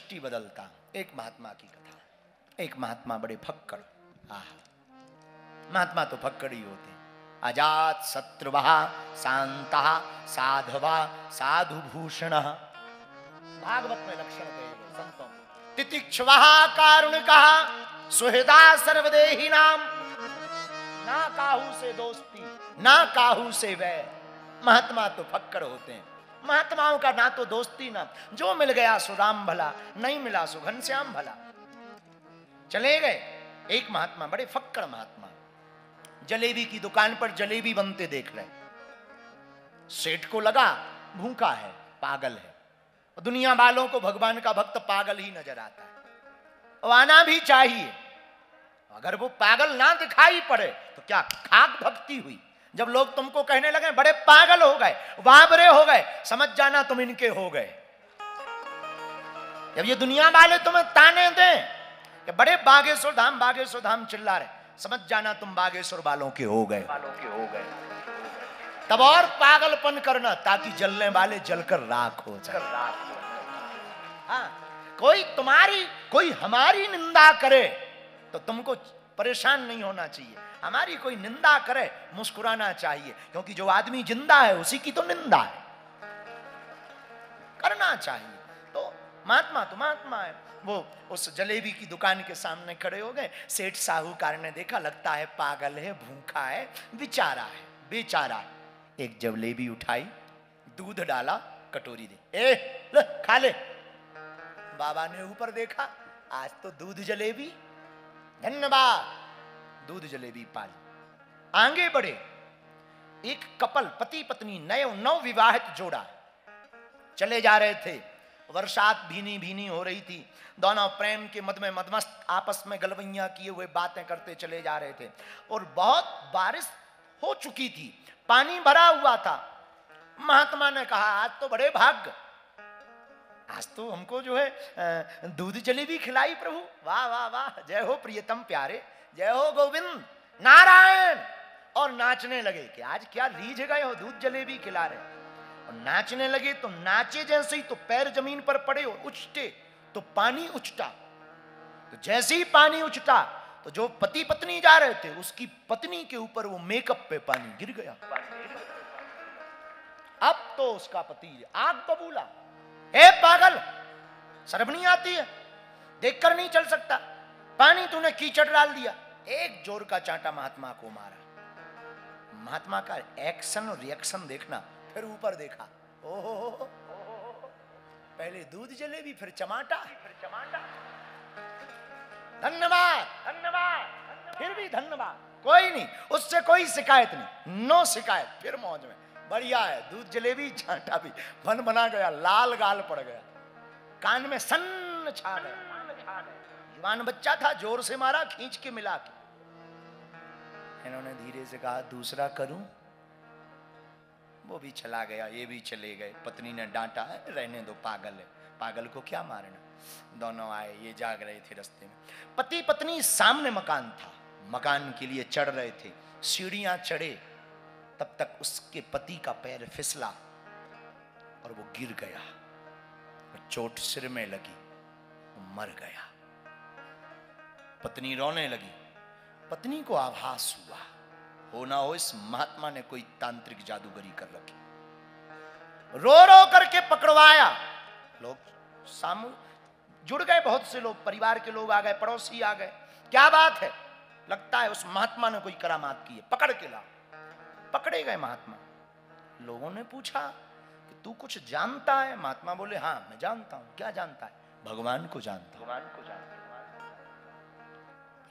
दृष्टि बदलता। एक महात्मा की कथा। एक महात्मा बड़े फक्कड़, महात्मा तो फक्कड़ ही होते। अजात शत्रुवः शांतः साधवा साधुभूषणः, भागवत में लक्षण कहे गए संतों। तितिक्षवः कारुणिकः सुहृदा सर्वदेहिनाम, ना काहू से दोस्ती ना काहू से वैर। महात्मा तो फक्कड़ होते हैं। महात्माओं का ना तो दोस्ती ना, जो मिल गया सो राम भला, नहीं मिला सो घनश्याम भला, चले गए। एक महात्मा बड़े फक्कड़ महात्मा, जलेबी की दुकान पर जलेबी बनते देख रहे। सेठ को लगा भूखा है, पागल है। दुनिया वालों को भगवान का भक्त पागल ही नजर आता है, और आना भी चाहिए। अगर वो पागल ना दिखाई पड़े तो क्या खाक भक्ति हुई। जब लोग तुमको कहने लगे बड़े पागल हो गए, बाबरे हो गए, समझ जाना तुम इनके हो गए। जब ये दुनिया वाले तुम्हें ताने दें कि बड़े बागेश्वर धाम चिल्ला रहे, समझ जाना तुम बागेश्वर वालों के हो गए। तब और पागलपन करना, ताकि जलने वाले जलकर राख हो जाए। हाँ, कोई हमारी निंदा करे तो तुमको परेशान नहीं होना चाहिए। हमारी कोई निंदा करे मुस्कुराना चाहिए, क्योंकि जो आदमी जिंदा है उसी की तो निंदा है, करना चाहिए। तो महात्मा है। वो उस जलेबी की दुकान के सामने खड़े हो गए। सेठ साहूकार ने देखा, लगता है पागल है, भूखा है, बेचारा है। एक जलेबी उठाई, दूध डाला, कटोरी दे, ले खा ले। बाबा ने ऊपर देखा, आज तो दूध जलेबी, धन्यवाद। दूध जलेबी पाली। आगे बढ़े। एक कपल, पति पत्नी, नव विवाहित जोड़ा चले जा रहे थे। वर्षात भीनी हो रही थी। दोनों प्रेम के मद में मदमस्त आपस में गलवैयां किए हुए बातें करते चले जा रहे थे। और बहुत बारिश हो चुकी थी, पानी भरा हुआ था। महात्मा ने कहा, आज तो बड़े भाग्य, आज तो हमको जो है दूध जलेबी खिलाई प्रभु। वाह वाह वाह, जय हो प्रियतम प्यारे, जय हो गोविंद नारायण। और नाचने लगे कि आज क्या रीझ गए हो, दूध जलेबी खिला रहे। और नाचने लगे तो नाचे जैसे ही तो पैर जमीन पर पड़े और उछटे तो पानी उछटा। तो जैसे ही पानी उछटा तो जो पति पत्नी जा रहे थे, उसकी पत्नी के ऊपर वो मेकअप पे पानी गिर गया। अब तो उसका पति आग बबूला, ए पागल, शर्म नहीं आती है, देखकर नहीं चल सकता, पानी तूने कीचड़ डाल दिया। एक जोर का चांटा महात्मा को मारा। महात्मा का एक्शन और रिएक्शन देखना। फिर ऊपर देखा, ओहो, पहले दूध जलेबी, फिर चमाटा। धन्यवाद, फिर भी धन्यवाद, कोई नहीं, उससे कोई शिकायत नहीं, नो शिकायत। फिर मौज में, बढ़िया है, दूध जलेबी चांटा भी बन बना गया, लाल गाल पड़ गया, कान में सन्न छा गया। जवान बच्चा था, जोर से मारा, खींच के मिला के। इन्होंने धीरे से कहा, दूसरा करूं? वो भी चला गया, ये भी चले गए। पत्नी ने डांटा, रहने दो, पागल है, पागल को क्या मारना। दोनों आए, ये जाग रहे थे रास्ते में। पति पत्नी, सामने मकान था, मकान के लिए चढ़ रहे थे। सीढ़ियां चढ़े, तब तक उसके पति का पैर फिसला और वो गिर गया। चोट सिर में लगी, वो मर गया। पत्नी रोने लगी। पत्नी को आभास हुआ, हो ना हो इस महात्मा ने कोई तांत्रिक जादूगरी कर रखी। रो रो करके पकड़वाया। लोग सामू जुड़ गए, बहुत से लोग, परिवार के लोग आ गए, पड़ोसी आ गए। क्या बात है? लगता है उस महात्मा ने कोई करामात की है, पकड़ के ला। पकड़े गए महात्मा। लोगों ने पूछा कि तू कुछ जानता है? महात्मा बोले, हाँ मैं जानता हूं। क्या जानता है? भगवान को जानता हूं।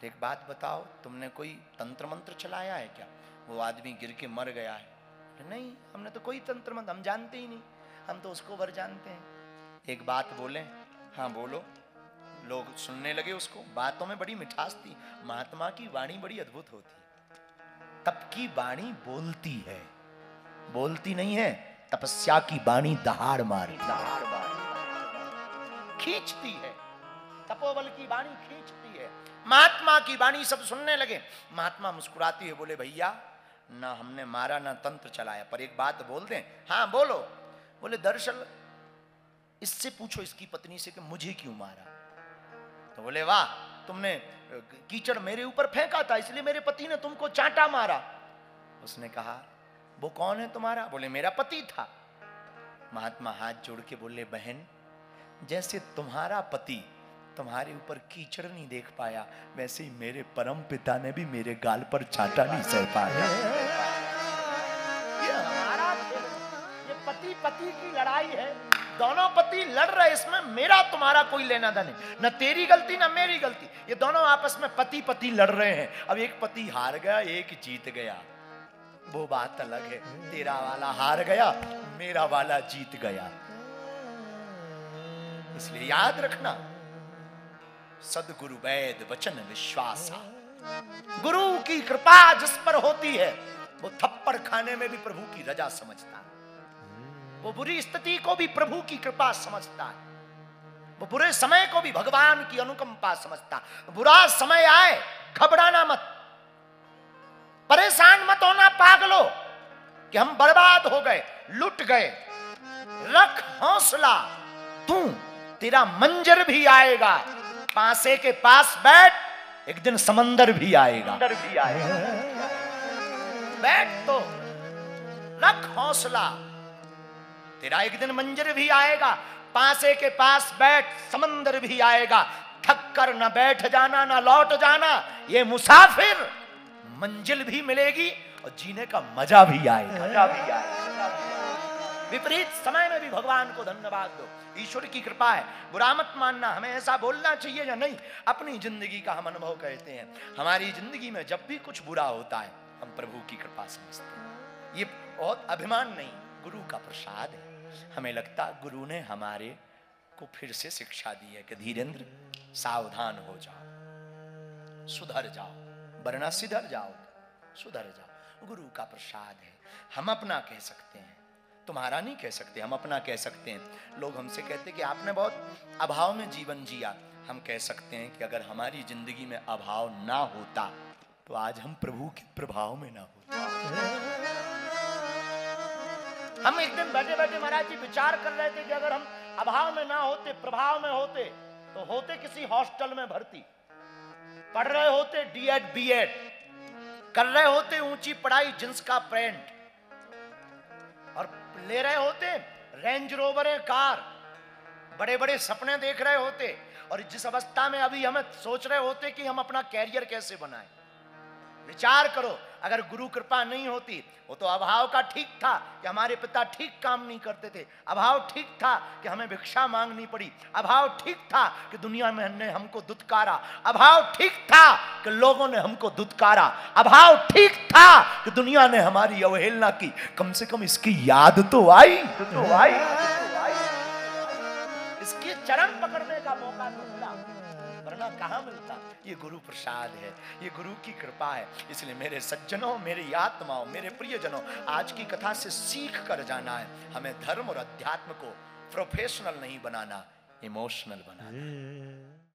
एक बात बताओ, तुमने कोई तंत्र मंत्र चलाया है क्या? वो आदमी गिर के मर गया है। नहीं, हमने तो कोई तंत्र मंत्र, हम जानते ही नहीं, हम तो उसको वर जानते हैं। एक बात बोले? हाँ बोलो। लोग सुनने लगे उसको। बातों में बड़ी मिठास थी। महात्मा की वाणी बड़ी अद्भुत होती है। तप की वाणी बोलती है, बोलती नहीं है। तपस्या की वाणी दहाड़ मारती, खींचती है। तपोबल की वाणी खींचती है। महात्मा की वाणी सब सुनने लगे। महात्मा मुस्कुराते हुए बोले, भैया ना हमने मारा ना तंत्र चलाया, पर एक बात बोल दें? हाँ बोलो। बोले, दरअसल इससे पूछो इसकी पत्नी से कि मुझे क्यों मारा। तो बोले वाह, तुमने कीचड़ मेरे ऊपर फेंका था इसलिए मेरे पति ने तुमको चांटा मारा। उसने कहा वो कौन है तुम्हारा? बोले मेरा पति था। महात्मा हाथ जोड़ के बोले बहन, जैसे तुम्हारा पति तुम्हारे ऊपर कीचड़ नहीं देख पाया, वैसे ही मेरे परम पिता ने भी मेरे गाल पर चांटा नहीं सह पाया। ये हमारा, ये पति पति की लड़ाई है, दोनों पति लड़ रहे, इसमें मेरा तुम्हारा कोई लेना देना नहीं, न तेरी गलती न मेरी गलती, ये दोनों आपस में पति पति लड़ रहे हैं। अब एक पति हार गया, एक जीत गया, वो बात अलग है। तेरा वाला हार गया, मेरा वाला जीत गया। इसलिए याद रखना, सदगुरु वैद वचन विश्वासा, गुरु की कृपा जिस पर होती है वो थप्पड़ खाने में भी प्रभु की रजा समझता है, वो बुरी स्थिति को भी प्रभु की कृपा समझता है, वो बुरे समय को भी भगवान की अनुकंपा समझता। बुरा समय आए घबराना मत, परेशान मत होना पागलो कि हम बर्बाद हो गए, लुट गए। रख हौसला, तू तेरा मंजर भी आएगा, पासे के पास बैठ, एक दिन समंदर भी आएगा। बैठ तो, रख हौसला, तेरा एक दिन मंजर भी आएगा, पासे के पास बैठ, समंदर भी आएगा। थक कर न बैठ जाना न लौट जाना, ये मुसाफिर, मंजिल भी मिलेगी और जीने का मजा भी आएगा। विपरीत समय में भी भगवान को धन्यवाद दो, ईश्वर की कृपा है। बुरा मत मानना, हमें ऐसा बोलना चाहिए या नहीं, अपनी जिंदगी का हम अनुभव कहते हैं। हमारी जिंदगी में जब भी कुछ बुरा होता है हम प्रभु की कृपा समझते हैं। ये बहुत अभिमान नहीं, गुरु का प्रसाद है। हमें लगता गुरु ने हमारे को फिर से शिक्षा दी है कि धीरेन्द्र सावधान हो जाओ, सुधर जाओ, वरना सिधर जाओ, सुधर जाओ। गुरु का प्रसाद है, हम अपना कह सकते हैं, तुम्हारा नहीं कह सकते, हम अपना कह सकते हैं। लोग हमसे कहते कि आपने बहुत अभाव में जीवन जिया, हम कह सकते हैं कि अगर हमारी जिंदगी में अभाव ना होता तो आज हम प्रभु के प्रभाव में ना होते। हम एक दिन बैठे बैठे महाराज जी विचार कर रहे थे कि अगर हम अभाव में ना होते, प्रभाव में होते, तो होते किसी हॉस्टल में भर्ती, पढ़ रहे होते डीएड बीएड, कर रहे होते ऊंची पढ़ाई, जींस का पैंट, और ले रहे होते रेंज रोवर कार, बड़े बड़े सपने देख रहे होते, और जिस अवस्था में अभी हमें सोच रहे होते कि हम अपना कैरियर कैसे बनाएं। विचार करो, अगर गुरु कृपा नहीं होती, वो तो अभाव का ठीक था कि हमारे पिता ठीक काम नहीं करते थे, अभाव ठीक था कि हमें भिक्षा मांगनी पड़ी, अभाव ठीक था कि दुनिया में ने हमको दुत्कारा, अभाव ठीक था कि लोगों ने हमको दुत्कारा, अभाव ठीक था कि दुनिया ने हमारी अवहेलना की, कम से कम इसकी याद तो आई, इसके चरण पकड़ने का मौका तो मिला, वरना कहां मिलता। ये गुरु प्रसाद है, ये गुरु की कृपा है। इसलिए मेरे सज्जनों, मेरी आत्माओं, मेरे प्रियजनों, आज की कथा से सीख कर जाना है, हमें धर्म और अध्यात्म को प्रोफेशनल नहीं बनाना, इमोशनल बनाना।